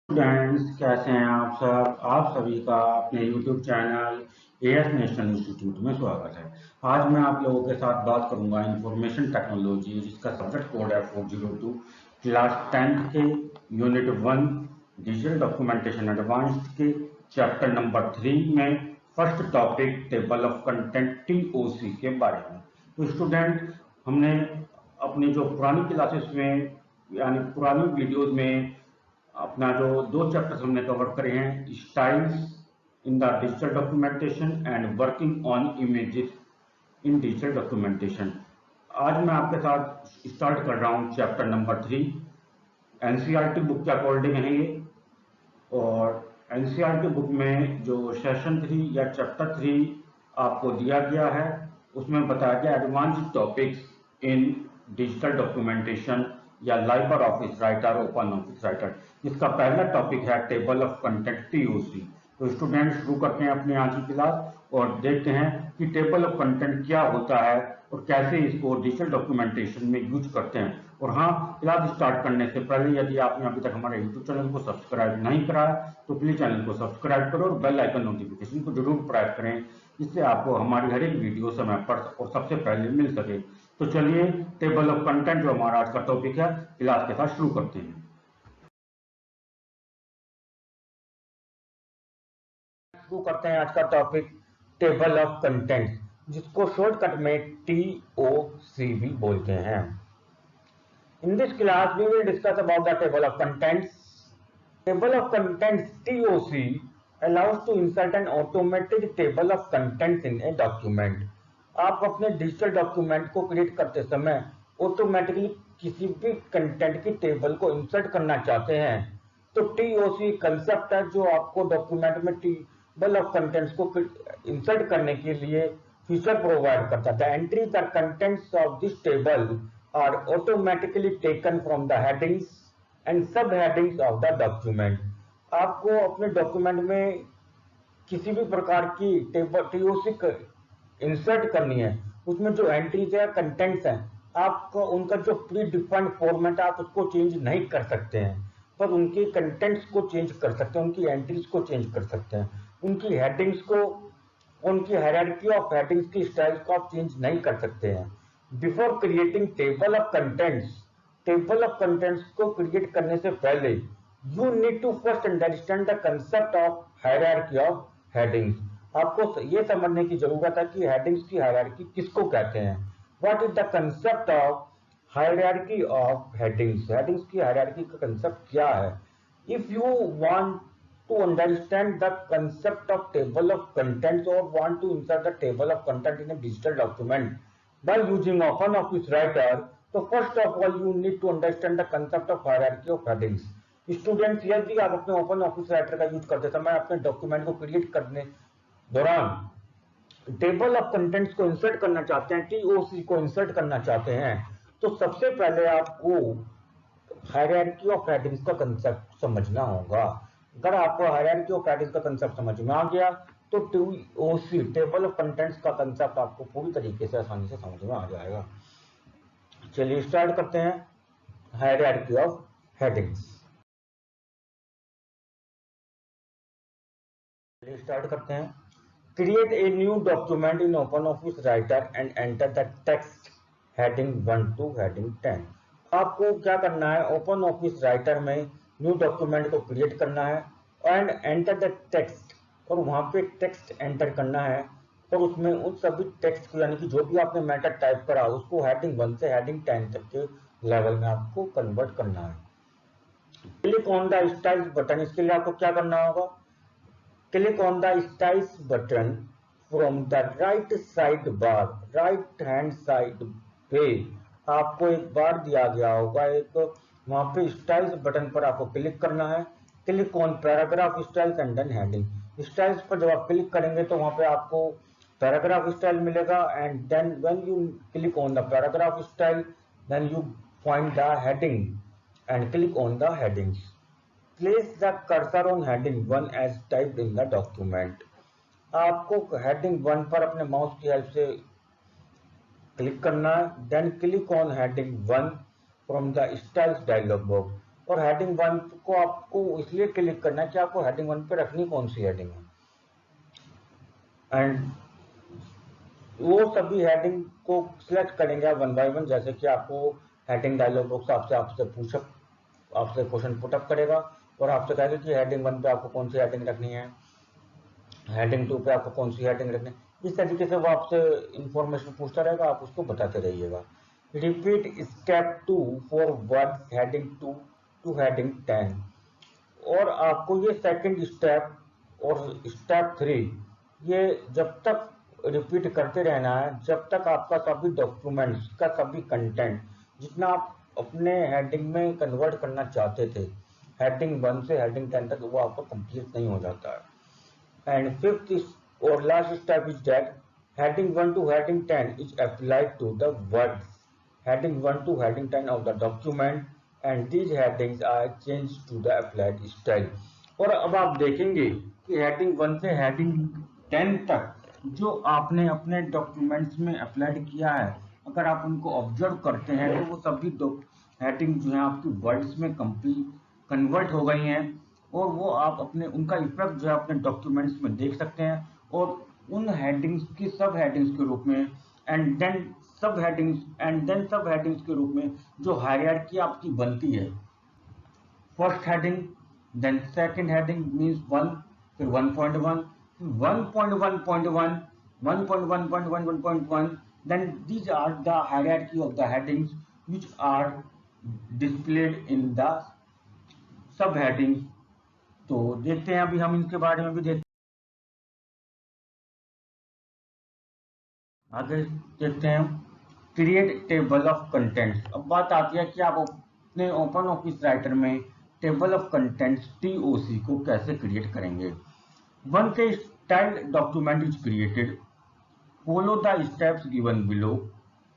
Students कैसे हैं आप सब। आप सभी का अपने YouTube channel as national institute में स्वागत है। आज मैं आप लोगों के साथ बात करूंगा इंफॉर्मेशन टेक्नोलॉजी, जिसका सब्जेक्ट कोड है 402, क्लास 10th के यूनिट 1 डिजिटल डॉक्यूमेंटेशन एडवांस्ड के चैप्टर नंबर 3 में first topic table of content TOC के बारे में। तो स्टूडेंट, हमने अपनी जो पुरानी क्लासेस में यानी पुरानी वीडियोज में अपना जो दो चैप्टर्स हमने कवर करे हैं, styles in the digital documentation and working on images in digital documentation. आज मैं आपके साथ स्टार्ट कर रहा हूं चैप्टर नंबर 3। एनसीईआरटी बुक के अकॉर्डिंग है ये, और एनसीईआरटी बुक में जो सेशन 3 या चैप्टर 3 आपको दिया गया है, उसमें बताया गया advance topics in digital documentation या libre office writer, open office writer, जिसका पहला टॉपिक है टेबल ऑफ कंटेंट टीओसी। तो स्टूडेंट, शुरू करते हैं अपनी आज की क्लास और देखते हैं कि टेबल ऑफ कंटेंट क्या होता है और कैसे इसको डिजिटल डॉक्यूमेंटेशन में यूज करते हैं। और हाँ, क्लास स्टार्ट करने से पहले यदि आपने अभी तक हमारे यूट्यूब चैनल को सब्सक्राइब नहीं करा है तो प्लीज चैनल को सब्सक्राइब करो और बेल आइकन नोटिफिकेशन को जरूर प्रेस करें, जिससे आपको हमारी हर एक वीडियो समय पर और सबसे पहले मिल सके। तो चलिए, टेबल ऑफ कंटेंट जो हमारा आज का टॉपिक है, क्लास के साथ शुरू करते हैं। शुरू करते हैं आज का टॉपिक टेबल ऑफ कंटेंट, जिसको शॉर्टकट में टीओसी भी बोलते हैं। In this class we will discuss about the table of contents. Table of contents TOC allows to insert an automatic table of contents in a document। आप अपने digital document को create करते समय automatically किसी भी कंटेंट की table को insert करना चाहते हैं तो TOC कंसेप्ट है जो आपको डॉक्यूमेंट में टेबल ऑफ कंटेंट्स को इंसर्ट करने के लिए फीचर प्रोवाइड करता है। The entry the contents of this table are automatically taken from the headings and sub headings of the document. आपको अपने डॉक्यूमेंट में किसी भी प्रकार की टेबल टीओसी इंसर्ट करनी है, उसमें जो एंट्रीज है, कंटेंट्स हैं, आपको उनका जो प्री डिफाइंड फॉर्मेट है आप उसको चेंज नहीं कर सकते हैं, पर उनके कंटेंट्स को चेंज कर सकते हैं, उनकी एंट्रीज को चेंज कर सकते हैं, उनकी हेडिंग्स को, उनकी हायरार्की ऑफ हेडिंग्स की स्टाइल को आप चेंज नहीं कर सकते हैं। Before creating table of contents, table of contents को क्रिएट करने से पहले you need to first understand the concept of hierarchy of headings. आपको ये समझने की जरूरत है कि हेडिंग्स की हायरार्की किसको कहते हैं। What is the concept of hierarchy of headings. Headings की हायरार्की का कंसेप्ट क्या है। If you want to understand the concept of table of contents or want to insert the table of content in a digital document by using OpenOffice Writer, so first of all you need to understand the concept of hierarchy of headings। Students, यदि आप अपने open office writer का use करते समय अपने document को create करने दौरान टेबल ऑफ कंटेंट्स को इंसर्ट करना चाहते हैं, टीओसी को इंसर्ट करना चाहते हैं, तो सबसे पहले आपको हायरार्की ऑफ हेडिंग्स का कंसेप्ट समझना होगा। अगर आपको हायरार्की ऑफ हेडिंग्स का कंसेप्ट समझ में आ गया तो टीओसी टेबल ऑफ कंटेंट्स का कंसेप्ट आपको पूरी तरीके से आसानी से समझ में आ जाएगा। चलिए स्टार्ट करते हैं हायरार्की ऑफ हेडिंग्स। चलिए स्टार्ट करते हैं। Create a new document in open office writer and enter the text heading 1 to heading 10। आपको क्या करना है, ओपन ऑफिस राइटर में न्यू डॉक्यूमेंट को क्रिएट करना है एंड एंटर द टेक्स्ट, और वहां पे टेक्स्ट एंटर करना है और उसमें उन सभी टेक्स्ट को, यानी कि जो भी आपने मैटर टाइप करा उसको हेडिंग 1 से हेडिंग 10 तक के लेवल में आपको कन्वर्ट करना है। Click on the styles button. इसके लिए आपको क्या करना होगा, click on the styles button from the right side bar. Right hand side पे आपको एक बार दिया गया होगा, एक वहां पे स्टाइल्स बटन पर आपको क्लिक करना है। Click on paragraph styles and then heading. Styles पर जब आप क्लिक करेंगे तो वहां पे आपको पैराग्राफ स्टाइल मिलेगा and then when you click on the paragraph style then you find the heading and click on the headings. Place the cursor on heading 1 as typed in the document. आपको heading 1 पर अपने mouse की help से click करना है। Then click on heading 1 from the styles dialog box. और heading 1 को आपको इसलिए क्लिक करना है कि आपको हेडिंग 1 पे रखनी कौन सी हेडिंग है, एंड वो सभी हेडिंग को सिलेक्ट करेंगे आप वन बाय वन। जैसे कि आपको हेडिंग डायलॉग बॉक्स आपसे क्वेश्चन पुटअप करेगा और आपसे कहेगा कि हेडिंग 1 पे आपको कौन सी हेडिंग रखनी है, हेडिंग 2 पे आपको कौन सी हेडिंग रखनी है। इस तरीके से वो आपसे इंफॉर्मेशन पूछता रहेगा, आप उसको बताते रहिएगा। Repeat step 2 for words heading 2 two heading 10। और आपको ये सेकंड स्टेप और स्टेप 3 ये जब तक रिपीट करते रहना है जब तक आपका सभी डॉक्यूमेंट्स का सभी कंटेंट जितना आप अपने हेडिंग में कन्वर्ट करना चाहते थे हेडिंग 1 से हेडिंग 10 तक वो आपका कंप्लीट नहीं हो जाता है। And fifth is or last step is that heading 1 to heading 10 is applied to the words heading 1 to heading 10 of the document and these headings are changed to the applied style। और अब आप देखेंगे कि heading 1 से heading 10 तक जो आपने अपने डॉक्यूमेंट्स में अप्लाइड किया है, अगर आप उनको ऑब्जर्व करते हैं तो वो सभी हेडिंग जो है आपकी वर्ड्स में कन्वर्ट हो गई हैं और वो आप अपने उनका इफेक्ट जो है अपने डॉक्यूमेंट्स में देख सकते हैं। और उन हेडिंग्स की सब हेडिंग्स के रूप में एंड देन सब हेडिंग्स के रूप में जो हायरार्की आपकी बनती है, first heading then second heading means 1, फिर 1.1, 1.1.1, 1.1.1, then these are the hierarchy of the headings which are displayed in the सब हेडिंग्स। तो देखते हैं अभी हम इनके बारे में भी आगे देखते हैं। Create table of contents. अब बात आती है कि आप अपने ओपन ऑफिस राइटर में टेबल ऑफ कंटेंट्स TOC को कैसे क्रिएट करेंगे। Once style document is created, follow the steps given below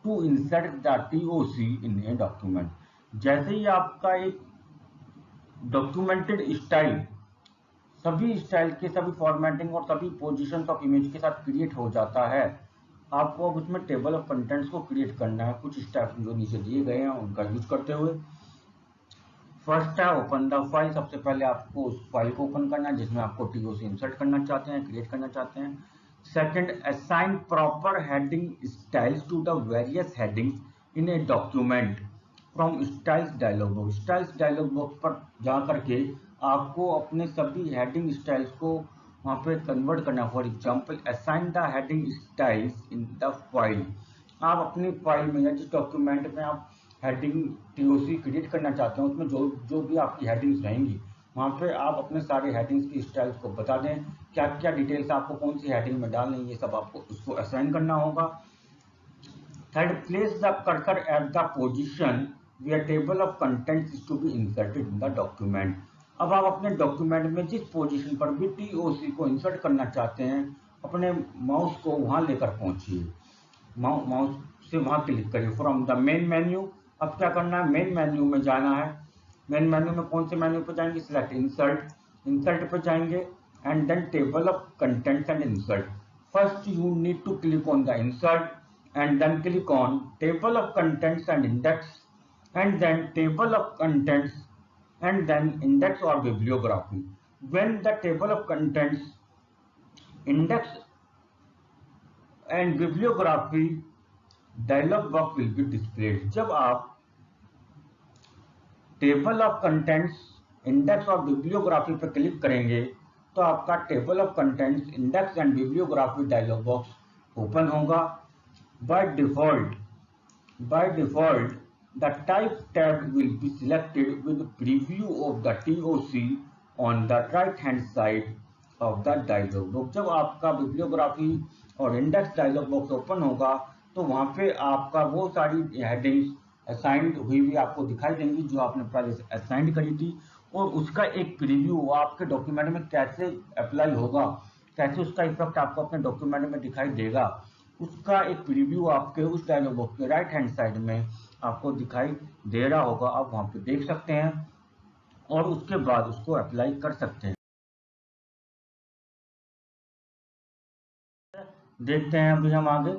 to insert the TOC in a document. जैसे ही आपका एक डॉक्यूमेंटेड स्टाइल सभी स्टाइल के सभी फॉर्मेटिंग और सभी पोजीशन ऑफ इमेज के साथ क्रिएट हो जाता है, आपको अब उसमें टेबल ऑफ कंटेंट्स को क्रिएट करना है कुछ स्टेप्स जो नीचे दिए गए हैं उनका यूज करते हुए। फर्स्ट है ओपन द फाइल। सबसे पहले आपको उस फाइल को ओपन करना है जिसमें आपको TOC इंसर्ट करना चाहते हैं, क्रिएट करना चाहते हैं। Second, assign proper heading styles to the various headings in a document from styles dialog box. Styles dialog box पर जा करके आपको अपने सभी हेडिंग स्टाइल्स को वहाँ पे कन्वर्ट करना। For example, assign the heading styles in the file. आप अपनी फाइल में या जिस डॉक्यूमेंट में आप हेडिंग TOC क्रिएट करना चाहते हैं उसमें जो भी आपकी हेडिंग्स रहेंगी वहाँ पे आप अपने सारे हेडिंग्स की स्टाइल्स को बता दें, क्या क्या डिटेल्स आपको कौन सी हेडिंग में डालनी है, ये सब आपको उसको असाइन करना होगा। Third, place the cursor at the position where table of contents is to be inserted in the document. अब आप अपने डॉक्यूमेंट में जिस पोजीशन पर भी TOC को इंसर्ट करना चाहते हैं अपने माउस को वहां लेकर पहुंचिए, माउस से वहां क्लिक करिए फ्रॉम द मेन मेन्यू। अब क्या करना है, मेन मेन्यू में जाना है। मेन मेन्यू में कौन से मेन्यू पे जाएंगे, सिलेक्ट इंसर्ट पे जाएंगे and then table of contents and insert. First you need to click on the insert and then click on table of contents and index and then table of contents and then index or bibliography. When the table of contents, index and bibliography dialog box will be displayed। जब आप table of contents, index और bibliography पर click करेंगे तो आपका table of contents, index and bibliography dialog box open होगा। By default the type tab will be selected with preview of the TOC on the right hand side of the dialog box। जब आपका bibliography और index dialogue box open होगा तो वहां पे आपका वो सारी हेडिंग्स असाइंड हुई हुई आपको दिखाई देंगी जो आपने पहले से असाइंड करी थी, और उसका एक प्रीव्यू आपके डॉक्यूमेंट में कैसे अप्लाई होगा, कैसे उसका इफेक्ट आपको अपने डॉक्यूमेंट में दिखाई देगा, उसका एक प्रीव्यू आपके उस डायलॉग बॉक्स के राइट हैंड साइड में आपको दिखाई दे रहा होगा। आप वहां पे देख सकते हैं और उसके बाद उसको अप्लाई कर सकते हैं। देखते हैं अभी हम आगे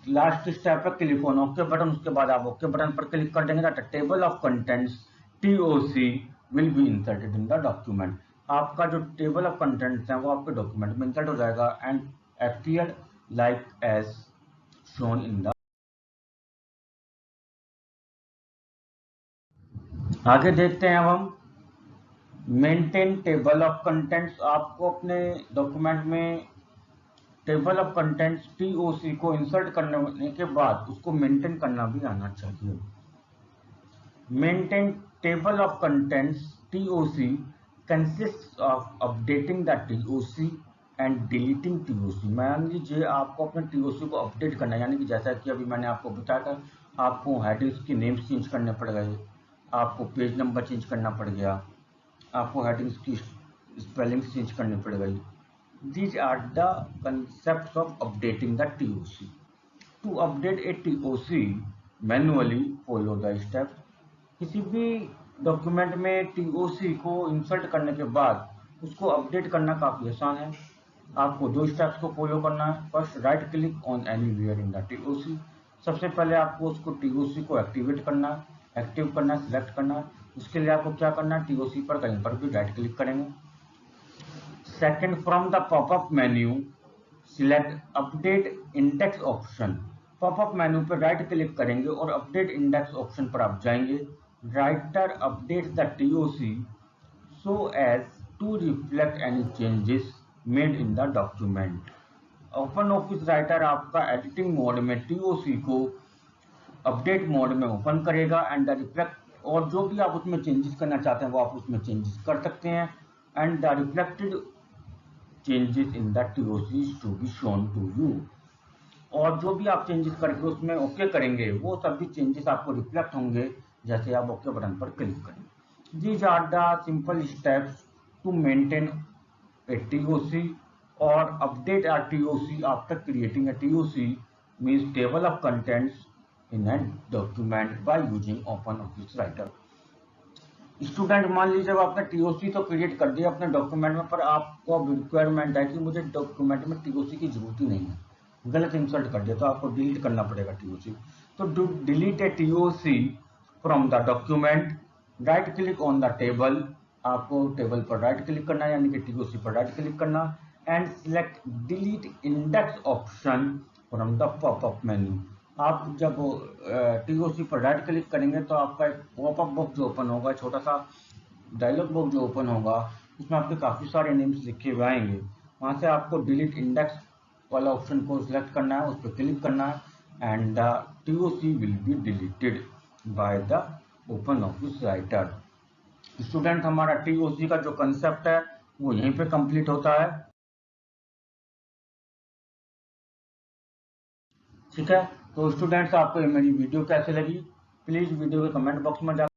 लास्ट स्टेप पर क्लिक ऑन ओके बटन। उसके बाद आप ओके बटन पर क्लिक कर देंगे। Table of contents TOC will be inserted in the document. आपका जो टेबल ऑफ कंटेंट्स है वो आपके डॉक्यूमेंट में इंसर्ट हो जाएगा and appeared like as shown in the. आगे देखते हैं अब हम मेंटेन टेबल ऑफ कंटेंट्स। आपको अपने डॉक्यूमेंट में टेबल ऑफ कंटेंट्स TOC को इंसर्ट करने के बाद उसको मेंटेन करना भी आना चाहिए। Maintain table of contents TOC consists of updating the TOC and deleting TOC। मान लीजिए आपको अपने TOC को अपडेट करना है, यानी कि जैसा कि अभी मैंने आपको बताया था, आपको हेडिंग्स की नेम्स चेंज करने पड़ गए, आपको पेज नंबर चेंज करना पड़ गया, आपको हेडिंग्स की स्पेलिंग्स चेंज करनी पड़ गई। These are the concepts of updating the TOC. To update a TOC, manually follow the steps। किसी भी डॉक्यूमेंट में TOC को इंसर्ट करने के बाद उसको अपडेट करना काफ़ी आसान है। आपको दो स्टेप्स को फॉलो करना है। First, right click on anywhere in the TOC। सबसे पहले आपको उसको TOC को एक्टिवेट करना है, एक्टिव करना है, सिलेक्ट करना है। उसके लिए आपको क्या करना है, TOC पर कहीं पर भी राइट क्लिक करेंगे। Second, from the popup menu select update index option. Popup menu पर राइट क्लिक करेंगे और अपडेट इंडेक्स ऑप्शन पर आप जाएंगे। Writer updates the TOC so as to reflect any changes made in the document। Open office writer आपका editing mode में TOC को update mode में ओपन करेगा एंड द रिफ्लेक्ट, और जो भी आप उसमें चेंजेस करना चाहते हैं वो आप उसमें चेंजेस कर सकते हैं। And the reflected changes in the TOC is to be shown to you। और जो भी आप चेंजेस करके उसमें ओके करेंगे वो सभी चेंजेस आपको रिफ्लेक्ट होंगे जैसे आप ओके बटन पर क्लिक करें। These are the simple steps to maintain a TOC or update a TOC after creating a TOC, means table of contents in a document by using OpenOffice Writer। Student, मान लीजिए जब आपने TOC तो create कर दिया अपने document में, पर आपको अब रिक्वायरमेंट है कि मुझे डॉक्यूमेंट में TOC की जरूरत ही नहीं है, गलत इंसर्ट कर दिया, तो आपको डिलीट करना पड़ेगा TOC। तो do delete A TOC from the document, right click on the table. आपको टेबल पर राइट क्लिक करना है, यानी कि TOC पर राइट क्लिक करना and select delete index option from the popup menu. आप जब TOC पर राइट क्लिक करेंगे तो आपका एक पॉपअप बॉक्स जो ओपन होगा, छोटा सा डायलॉग बॉक्स जो ओपन होगा, उसमें आपके काफ़ी सारे नेम्स लिखे हुए आएंगे। वहाँ से आपको डिलीट इंडेक्स वाला ऑप्शन को सिलेक्ट करना है, उस पर क्लिक करना है and the TOC will be deleted by the OpenOffice writer. Student, हमारा TOC का जो कंसेप्ट है वो यहीं पे कंप्लीट होता है। ठीक है, तो स्टूडेंट्स, आपको ये मेरी वीडियो कैसे लगी, प्लीज वीडियो के कमेंट बॉक्स में